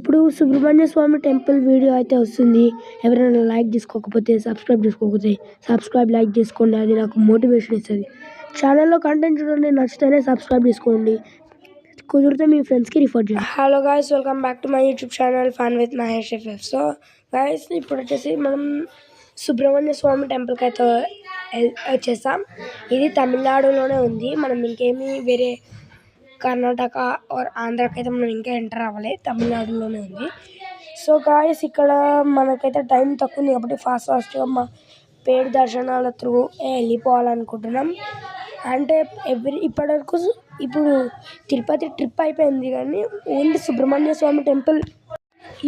ఇప్పుడు సుబ్రహ్మణ్య స్వామి temple video అయితే వస్తుంది. ఎవరైనా లైక్ చేసుకోకపోతే సబ్స్క్రైబ్ లైక్ చేసుకోండి. అది నాకు మోటివేషన్ ఇస్తుంది. ఛానల్లో కంటెంట్ చూడండి, నచ్చితేనే సబ్స్క్రైబ్ చేసుకోండి. కుదిరితే మీ ఫ్రెండ్స్కి రిఫర్ చేయండి. Hello guys, welcome back to my YouTube channel fun with Mahesh FF. So guys, ఇప్పుడు వచ్చేసి మనం సుబ్రహ్మణ్య స్వామి టెంపుల్కి అయితే వచ్చేసాం. ఇది తమిళనాడులోనే ఉంది. మనం ఇంకేమీ వేరే కర్ణాటక ఆర్ ఆంధ్రాకి అయితే మనం ఇంకా ఎంటర్ అవ్వలే, తమిళనాడులోనే ఉంది. సో గాయస్, ఇక్కడ మనకైతే టైం తక్కువ ఉంది కాబట్టి ఫాస్ట్గా మా పేరు దర్శనాల త్రూ వెళ్ళిపోవాలనుకుంటున్నాం. అంటే ఇప్పటివరకు ఇప్పుడు తిరుపతి ట్రిప్ అయిపోయింది, కానీ ఓన్లీ సుబ్రహ్మణ్య స్వామి టెంపుల్,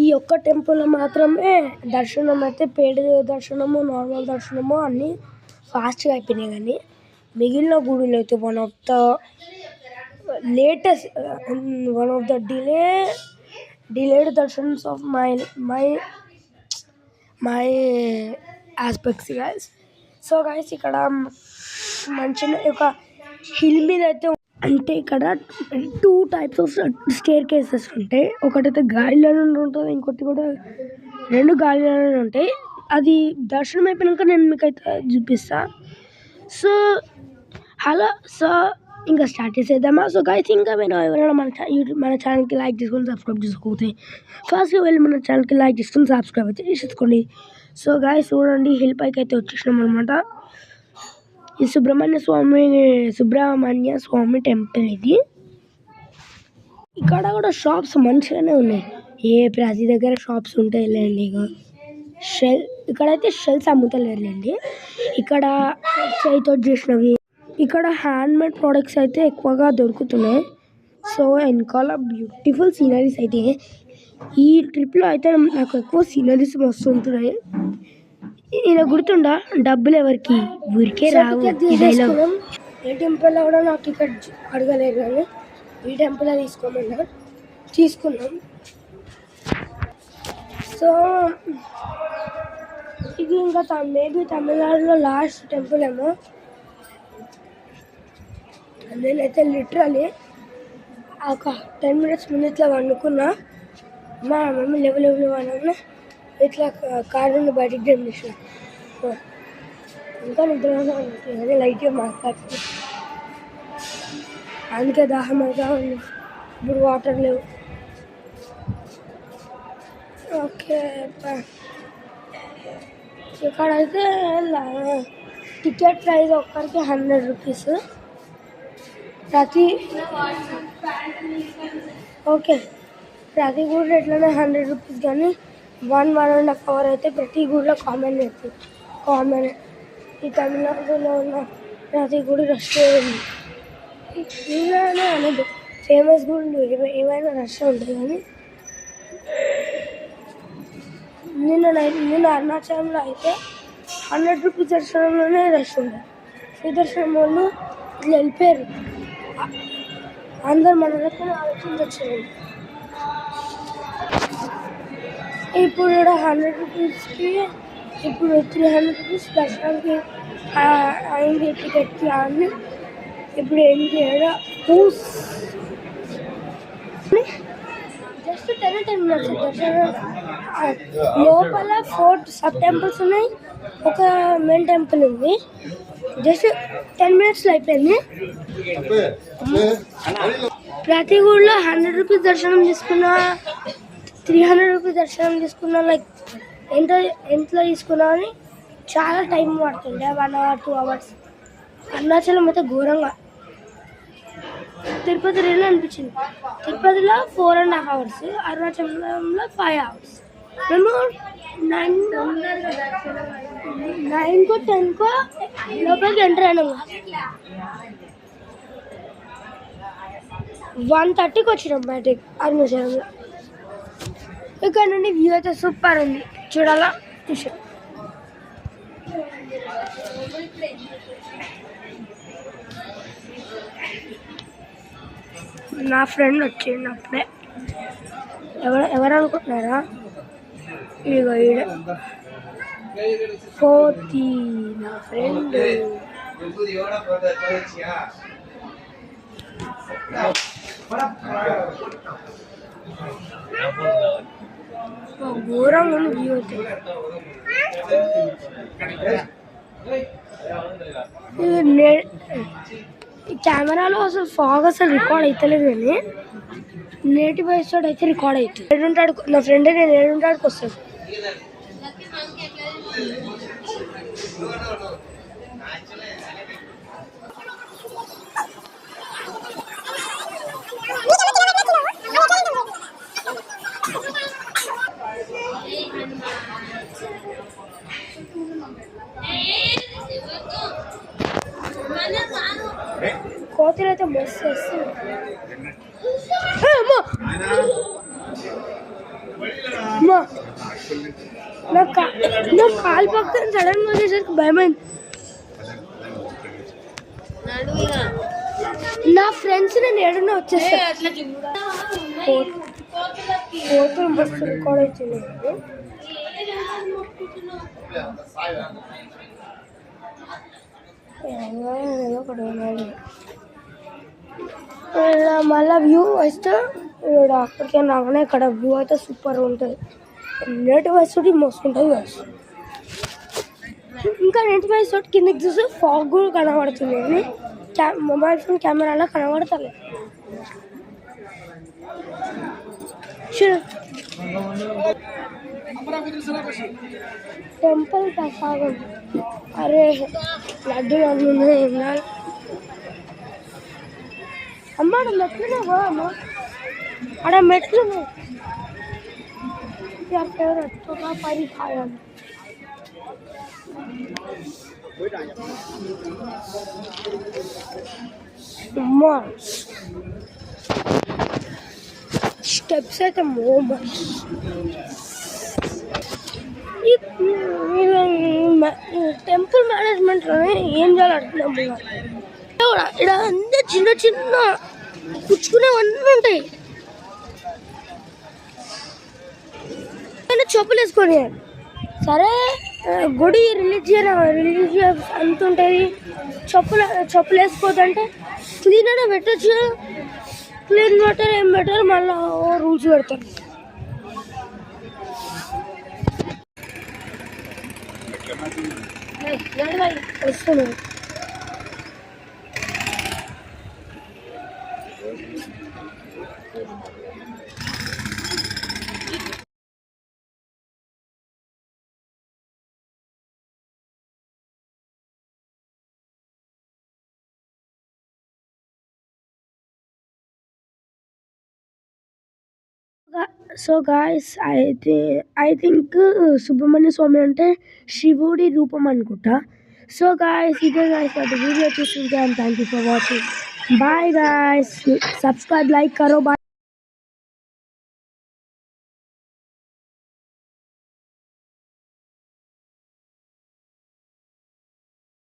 ఈ ఒక్క టెంపుల్ మాత్రమే దర్శనం అయితే పేరు దర్శనము, నార్మల్ దర్శనము అన్నీ ఫాస్ట్గా అయిపోయినాయి. కానీ మిగిలిన గుడులు అయితే one of the delayed darshans of my aspects guys. So guys, ఇక్కడ మంచి ఒక హిల్ మీద అయితే, అంటే ఇక్కడ 2 types ఆఫ్ స్టేర్ కేసెస్ ఉంటాయి. ఒకటైతే గాలిలోనే ఉంటుంది, ఇంకోటి కూడా 2 గాలిలోనే ఉంటాయి. అది దర్శనం అయిపోయినాక నేను మీకు అయితే చూపిస్తా. సో ఇంకా స్టార్ట్ చేసేద్దామా? సో గైస్, ఇంకా ఎవరైనా మన ఛానల్కి లైక్ చేసుకొని సబ్స్క్రైబ్ చేసుకోకపోతే ఫాస్ట్గా వెళ్ళి మన ఛానల్కి లైక్ చేసుకొని సబ్స్క్రైబ్ అయితే చేసుకోండి. సో గైస్, చూడండి, హిల్ పైకి అయితే వచ్చేసినాం అనమాట. ఈ సుబ్రహ్మణ్య స్వామి టెంపుల్ ఇది. ఇక్కడ కూడా షాప్స్ మంచిగానే ఉన్నాయి. ప్రతి దగ్గర షాప్స్ ఉంటాయి లేండి. ఇక్కడైతే షెల్స్ అమ్ముతలేరులేండి. ఇక్కడ చేతితో చేసినవి, ఇక్కడ హ్యాండ్మేడ్ ప్రోడక్ట్స్ అయితే ఎక్కువగా దొరుకుతున్నాయి. సో వెనకాల బ్యూటిఫుల్ సీనరీస్ అయితే, ఈ ట్రిప్లో అయితే నాకు ఎక్కువ సీనరీస్ వస్తుంటున్నాయి. ఇలా గుర్తుండా, డబ్బులు ఎవరికి ఊరికే రావు. ఏ టెంపుల్లో కూడా నాకు టికెట్ అడగలేదు, కానీ ఈ టెంపుల్లో తీసుకున్నాం. సో ఇది ఇంకా మేబీ తమిళనాడులో లాస్ట్ టెంపుల్ ఏమో. నేనైతే లిటరలీ ఒక 10 minutes ముందు ఇట్లా వండుకున్నా. మా మమ్మీ లెవెల్ అనగా ఇట్లా కారు నుండి బయటికి జంపేసిన. ఇంకా నిద్రగా ఉంటుంది, లైట్గా మాట్లాడుతుంది. అందుకే దాహం అవుతా ఉంది. ఇప్పుడు వాటర్ లేవు. ఓకే, ఇక్కడైతే టికెట్ ప్రైస్ ఒక్కరికి 100 rupees. ప్రతి గుడిలో ఎట్లనే 100 rupees, కానీ 1.5 hour అయితే ప్రతి గుడిలో కామన్. ఈ తమిళనాడులో ఉన్న ప్రతి గుడి రష్ ఉంది. ఏమైనా అనేది ఫేమస్ గుళ్ళు ఏమైనా రష్ ఉంటుంది. కానీ నిన్న అరుణాచలంలో అయితే 100 rupees దర్శనంలోనే రష్ ఉంది. ఈ దర్శనం వాళ్ళు ఇట్లా వెళ్ళిపోయారు. అందరు మన దగ్గర ఆలోచించవచ్చు. ఇప్పుడు కూడా 100 rupeesకి ఇప్పుడు 300 rupees దర్శనానికి అయింది టికెట్కి. అన్ని ఇప్పుడు ఏం చేయడం, జస్ట్ 10 minutes దర్శనం. లోపల 4 sub temples ఉన్నాయి, ఒక మెయిన్ టెంపుల్ ఉంది. జస్ట్ 10 minutes అయిపోయింది. ప్రతి గుడిలో 100 rupees దర్శనం తీసుకున్నా, 300 rupees దర్శనం తీసుకున్నా, లైక్ ఎంత తీసుకున్నా అని చాలా టైం పడుతుండే, 1 hour 2 hours. అరుణాచలం అయితే ఘోరంగా. తిరుపతి రేలు అనిపించింది. తిరుపతిలో 4.5 hours, అరుణాచలంలో 5 hours. మేము 9కో 10కో లోపలికి ఎంటర్ అయినాము. 1:30కి వచ్చినాం బయటకి అరుణాచలంలో. ఇక్కడ నుండి వ్యూ అయితే సూపర్ ఉంది, చూడాలా. చూసాం నా ఫ్రెండ్ వచ్చిండు అప్పుడే. ఎవరు అనుకుంటున్నారా? ఇదిగో ఈడ పోతి నా ఫ్రెండ్. ఘోరంగా ఉంది వ్యూ అయితే. ఈ కెమెరాలో అసలు ఫాగ్ అసలు రికార్డ్ అవుతలేదు, కానీ నేటివ్ వాయిస్ తోటి అయితే రికార్డ్ అవుతుంది. ఏడుంటాడు నా ఫ్రెండ్, నేను ఏడుంటాడికి వస్తాను. కోతులు అయితే మస్తు వస్తుంది. నా కాలు పక్కన సడన్ గా వచ్చేసరికి భయమైంది. నా ఫ్రెండ్స్ నేను ఏడన్నా వచ్చేస్తా. కోతులు మస్తు రికార్డ్ అవుతుంది. మళ్ళీ వ్యూ వస్తే అక్కడికి రాగానే ఇక్కడ వ్యూ అయితే సూపర్ ఉంటుంది. నేటివ్ వాయిస్ తోటి మస్తు ఉంటుంది వాయిస్. ఇంకా నేటివ్ వాయిస్ తోటి కిందకి చూస్తే ఫాగ్ కూడా కనబడుతుంది, కానీ మొబైల్ ఫోన్ కెమెరాలో కనబడతలేదు. టెంపుల్ ప్రసాదం. అరే లడ్డు అన్నీ అమ్మ, ఆడ మెట్లు అమ్మ, ఆడ మెట్లు పది కాయాలి. అమ్మా స్టెప్స్ అయితే టెంపుల్ మేనేజ్మెంట్లోనే ఏం చేయాలి అర్థం ఇక్కడ అంతా చిన్న చిన్న పుచ్చుకునేవన్నీ ఉంటాయి. చెప్పులు వేసుకొని సరే, గుడి రిలీజియస్ అంత ఉంటుంది. చెప్పులు వేసుకోవద్దంటే క్లీన్ అయినా పెట్టచ్చు. క్లీన్ బెటర్ ఏం బెటర్, మళ్ళీ రూల్స్ పెడతారు. వస్తున్నాడు. So guys, I think Subrahmanya Swamy అంటే శివుడి రూపం అనుకుంటా. సో గాయస్, ఇదే గాయస్ అది వీడియో చూస్తుంటే, and thank you for watching. Bye guys, subscribe, like కరో. బాయ్.